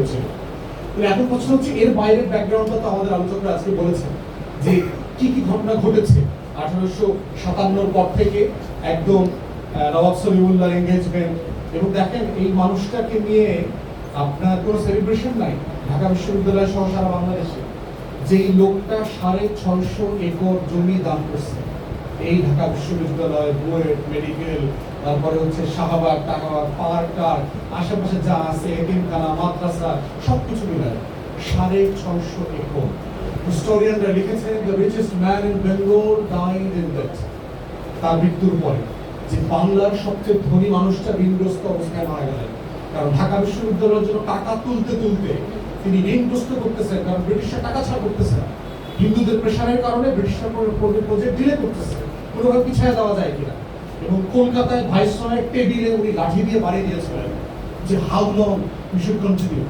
হয়েছিল। এখন প্রশ্ন হচ্ছে এর বাইরের ব্যাকগ্রাউন্ডটা তো আমাদের আলোচকরা আজকে বলেছেন যে কি কি ঘটনা ঘটেছে 1857 পর থেকে একদম নবাব সলিমুল্লাহ এঙ্গেজমেন্ট। এবং দেখেন এই মানুষটাকে নিয়ে আপনার কোনো সেলিব্রেশন নাই ঢাকা বিশ্ববিদ্যালয় সহ সারা বাংলাদেশে। যেই লোকটা 650 একর জমি দান করছে এই ঢাকা বিশ্ববিদ্যালয়, বুয়েট, মেডিকেল, তারপরে হচ্ছে শাহবাগ, টাকাবাগ, পার্কার, আশেপাশে যা আছে এতিমখানা, মাদ্রাসা সবকিছু মিলায় 650 একর। হিস্টোরিয়ানরা লিখেছেন the richest man in Bengal died in that. তার মৃত্যুর পরে যে বাংলার সবচেয়ে ধনী মানুষটা ঋণগ্রস্ত অবস্থায় মারা গেলেন। কারণ ঢাকা বিশ্ববিদ্যালয়ের জন্য টাকা তুলতে তুলতে তিনি ঋণগ্রস্ত করতেছেন, কারণ ব্রিটিশরা টাকা ছাড় করতেছে না। হিন্দুদের প্রেশারের কারণে ব্রিটিশরা প্রজেক্ট ডিলে করতেছে, কোনোভাবে পিছিয়ে দেওয়া যায় কিনা। এবং কলকাতায় ভাইসরয়ের টেবিলে উনি লাঠি দিয়ে বাড়িয়ে দিয়েছিলেন যে how long we should continue.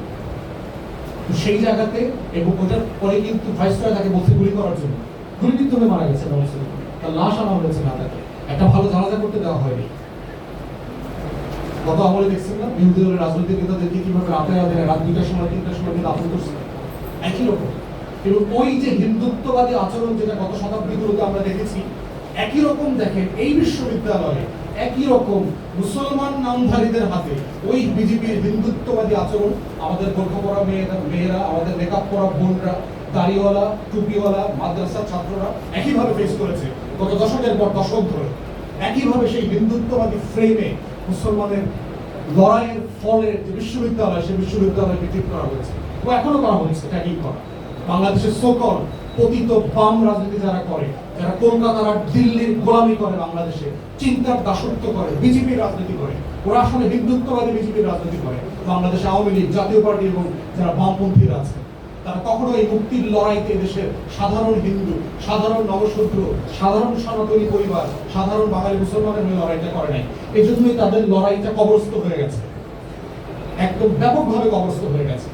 সেই জায়গাতে এবং ওটার পরে কিন্তু ভাইসরয় তাকে বলছে গুলি করার জন্য, গুলিবিদ্ধ হয়ে মারা গেছে। তার লাশ আনা হয়েছে না, তাকে একটা ভালো জানাজা করতে দেওয়া হয়নি। গত আমলে দেখছেন না বিরোধী দলের রাজনৈতিক নেতাদেরকে কিভাবে রাতে রাত 2টার সময় 3টার সময় কিন্তু আপন করছে একই রকম। এবং ওই যে হিন্দুত্ববাদী আচরণ যেটা গত শতাব্দীগুলোতে আমরা দেখেছি, একই রকম দেখেন এই বিশ্ববিদ্যালয়ে একই রকম মুসলমান নামধারীদের হাতে ওই বিজেপির হিন্দুত্ববাদী আচরণ আমাদের বোরখা পরা মেয়েরা, আমাদের মেকআপ পরা বোনরা, দাড়িওয়ালা, টুপিওয়ালা মাদ্রাসার ছাত্ররা একইভাবে ফেস করেছে গত দশকের পর দশক ধরে। একইভাবে সেই হিন্দুত্ববাদী ফ্রেমে মুসলমানের লড়াইয়ের ফলে যে বিশ্ববিদ্যালয়, সেই বিশ্ববিদ্যালয়কে ঠিক করা হয়েছে ও এখনো করা হয়েছে ট্যাগিং করা। বাংলাদেশের সকল পতিত বাম রাজনীতি যারা করে, যারা কলকাতার আর দিল্লির গোলামি করে, বাংলাদেশে চিন্তার দাসত্ব করে, বিজেপির রাজনীতি করে, ওরা আসলে হিন্দুত্ববাদী বিজেপির রাজনীতি করে। বাংলাদেশে আওয়ামী লীগ, জাতীয় পার্টি এবং যারা বামপন্থীরা আছে, তারা কখনো এই মুক্তির লড়াইতে দেশের সাধারণ হিন্দু, সাধারণ নবশূদ্র, সাধারণ সনাতনী পরিবার, সাধারণ বাঙালি মুসলমানের হয়ে লড়াইটা করে নাই। এই জন্যই তাদের লড়াইটা কবরস্থ হয়ে গেছে, একদম ব্যাপকভাবে কবরস্থ হয়ে গেছে।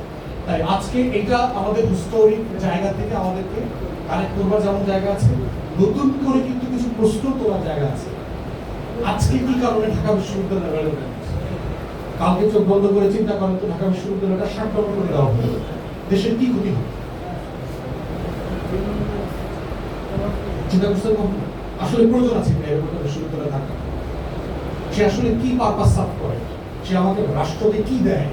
তাই আজকে এটা আমাদের হিস্টোরিক জায়গা থেকে আমাদেরকে কানেক্ট করবার যেমন জায়গা আছে, নতুন করে কিন্তু কিছু প্রশ্ন তোলার জায়গা আছে। আজকে কি কারণে ঢাকা বিশ্ববিদ্যালয় রেলেভেন্ট? কালকে চোখ বন্ধ করে চিন্তা করেন তো ঢাকা বিশ্ববিদ্যালয়টা শাটডাউন করে দেওয়া হলো, দেশের কি ক্ষতি হবে? চিন্তা করছেন আসলে প্রয়োজন আছে কিনা এরকম একটা বিশ্ববিদ্যালয় থাকা? সে আসলে কি পারপাস সার্ভ করে? সে আমাকে রাষ্ট্রকে কি দেয়?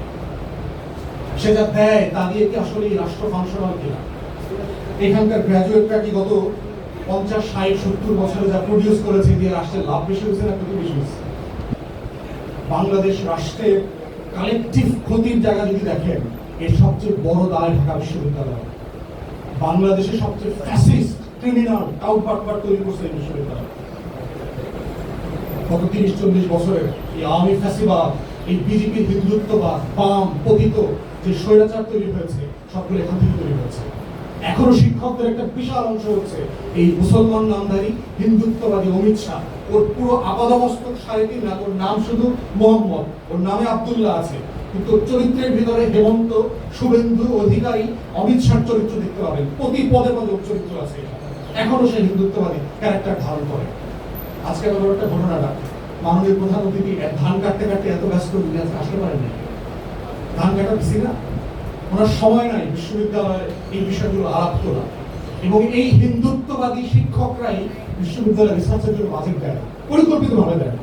সে যা দেয় তা দিয়ে কি আসলে এই রাষ্ট্র ফাংশনাল কিনা? এখানকার গ্রাজুয়েটরা কি গত 50, 60, 70 বছরে যা প্রডিউস করেছে দিয়ে রাষ্ট্রের লাভ বেশি হয়েছে না ক্ষতি বেশি হয়েছে? বাংলাদেশ রাষ্ট্রের কালেকটিভ ক্ষতির জায়গা যদি দেখেন, এর সবচেয়ে বড় দায় ঢাকা বিশ্ববিদ্যালয়। বাংলাদেশের সবচেয়ে ফ্যাসিস্ট, ক্রিমিনাল, টাউটবাটপাট তৈরি করছে এই বিশ্ববিদ্যালয়। গত 30-40 বছরের এই আওয়ামী ফ্যাসিবাদ, এই বিজেপির হিন্দুত্ববাদ, বাম পতিত যে স্বৈরাচার তৈরি হয়েছে, সবগুলো এখান থেকে তৈরি হয়েছে। এখনো শিক্ষকদের একটা বিশাল অংশ হচ্ছে এই মুসলমান নামধারী হিন্দুত্ববাদী অমিত শাহ। ওর পুরো আপাদমস্তক সারিটি না, ওর নাম শুধু মোহাম্মদ, ওর নামে আব্দুল্লাহ আছে, কিন্তু চরিত্রের ভিতরে হেমন্ত, শুভেন্দু অধিকারী, অমিত শাহ চরিত্র দেখতে পাবেন। প্রতি পদে পদে চরিত্র আছে, এখনো সে হিন্দুত্ববাদী ক্যারেক্টার ধারণ করে। আজকে আমার একটা ঘটনাটা, মাননীয় প্রধান অতিথি ধান কাটতে কাটতে এত ব্যস্ত আসতে পারেন না, ধান কাটা দিচ্ছি না, ওনার সময় নাই বিশ্ববিদ্যালয়ে এই বিষয়গুলো আলাপ তোলা। এবং এই হিন্দুত্ববাদী শিক্ষকরাই বিশ্ববিদ্যালয় রিসার্চের জন্য বাজেট দেয়, পরিকল্পিতভাবে দেয়।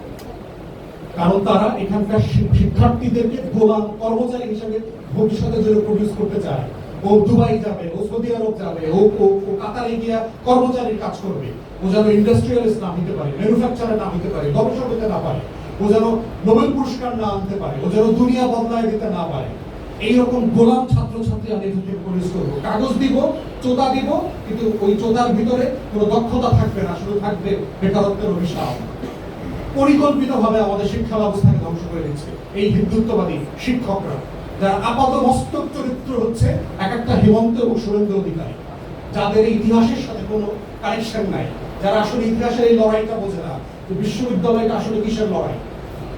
কারণ তারা এখানকার শিক্ষার্থীদেরকে গোলাম কর্মচারী হিসেবে ভবিষ্যতের জন্য প্রডিউস করতে চায়। ও দুবাই যাবে, ও সৌদি আরব যাবে, ও কাতারে গিয়ে কর্মচারীর কাজ করবে, ও যেন ইন্ডাস্ট্রিয়ালিস্ট না হতে পারে, ম্যানুফ্যাকচারার না হতে পারে, গবেষক হতে না পারে, ও যেন নোবেল পুরস্কার না আনতে পারে, ও যেন দুনিয়া বদলায় দিতে না পারে। এইরকম গোলাম ছাত্রছাত্রী আমি এখান থেকে প্রডিউস করবো। কাগজ দিব, চোদা দিব, কিন্তু ওই চোদার ভিতরে কোনো দক্ষতা থাকবে না, শুধু থাকবে বেকারত্বের অভিশাপ। পরিকল্পিতভাবে আমাদের শিক্ষা ব্যবস্থাকে ধ্বংস করে দিচ্ছে এই হিন্দুত্ববাদী শিক্ষকরা, যারা আপাত মস্তক চরিত্র হচ্ছে এক একটা হেমন্ত এবং সুরেন্দ্র অধিকারী, যাদের ইতিহাসের সাথে কোনো কানেকশন নাই, যারা আসলে ইতিহাসের এই লড়াইটা বোঝে না যে বিশ্ববিদ্যালয়টা আসলে কিসের লড়াই।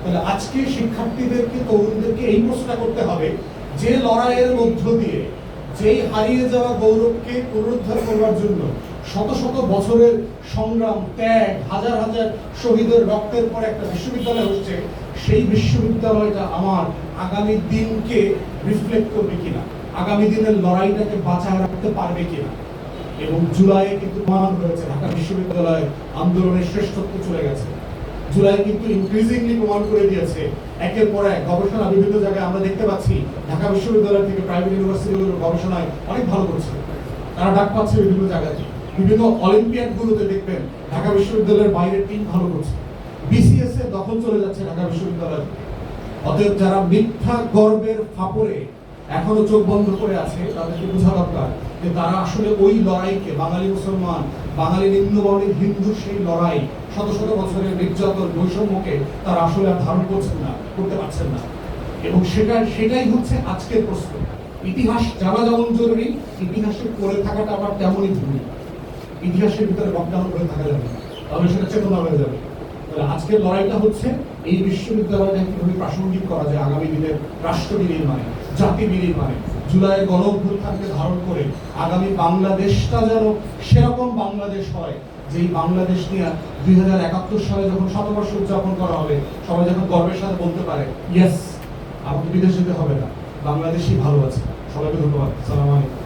তাহলে আজকে শিক্ষার্থীদেরকে, তরুণদেরকে এই প্রশ্নটা করতে হবে যে লড়াইয়ের মধ্য দিয়ে, যেই হারিয়ে যাওয়া গৌরবকে পুনরুদ্ধার করবার জন্য শত শত বছরের সংগ্রাম, ত্যাগ, হাজার হাজার শহীদের রক্তের পরে একটা বিশ্ববিদ্যালয় হচ্ছে, সেই বিশ্ববিদ্যালয়টা আমার আগামী দিনকে রিফ্লেক্ট করবে কিনা, আগামী দিনের লড়াইটাকে বাঁচায় রাখতে পারবে কিনা। এবং জুলাইয়ে কিন্তু প্রমাণ হয়েছে ঢাকা বিশ্ববিদ্যালয় আন্দোলনের শ্রেষ্ঠত্ব চলে গেছে। জুলাই কিন্তু ইনক্রিজিংলি প্রমাণ করে দিয়েছে, একের পর এক গবেষণা বিভিন্ন জায়গায় আমরা দেখতে পাচ্ছি ঢাকা বিশ্ববিদ্যালয় থেকে প্রাইভেট ইউনিভার্সিটিগুলোর গবেষণায় অনেক ভালো করছে, তারা ডাক পাচ্ছে বিভিন্ন জায়গাতে। বিভিন্ন অলিম্পিয়াড গুলোতে দেখবেন ঢাকা বিশ্ববিদ্যালয়ের বাইরের টিম ভালো করছে। বিসিএস এর দখল চলে যাচ্ছে ঢাকা বিশ্ববিদ্যালয় থেকে। অতএব যারা মিথ্যা গর্বের ফাপড়ে এখনো চোখ বন্ধ করে আছে, তাদেরকে বোঝা দরকার যে তারা আসলে ওই লড়াইকে, বাঙালি মুসলমান, বাঙালি নিম্নবর্ণের হিন্দুর সেই লড়াই, শত শত বছরের নির্যাতন বৈষম্যকে তারা আসলে আর ধারণ করছেন না, করতে পারছেন না। এবং সেটাই হচ্ছে আজকের প্রশ্ন। ইতিহাস জানা যেমন জরুরি, ইতিহাসে পড়ে থাকাটা আবার তেমনই জরুরি। ইতিহাসের ভিতরে লকডাউন করে থাকা যাবে না, তাহলে সেটা চেতনা হয়ে যাবে। আজকের লড়াইটা হচ্ছে এই বিশ্ববিদ্যালয়টা কিভাবে প্রাসঙ্গিক করা যায় আগামী দিনের রাষ্ট্র বিনির্মাণে, জাতি বিনির্মাণে। জুলাইয়ের গণ অভ্যুত্থানকে ধারণ করে আগামী বাংলাদেশটা যেন সেরকম বাংলাদেশ হয়, যেই বাংলাদেশ নিয়ে 2071 সালে যখন শতবর্ষ উদযাপন করা হবে, সবাই যখন গর্বের সাথে বলতে পারে, ইয়েস, আমাকে বিদেশ যেতে হবে না, বাংলাদেশই ভালো আছে। সবাইকে ধন্যবাদ। আসসালামু আলাইকুম।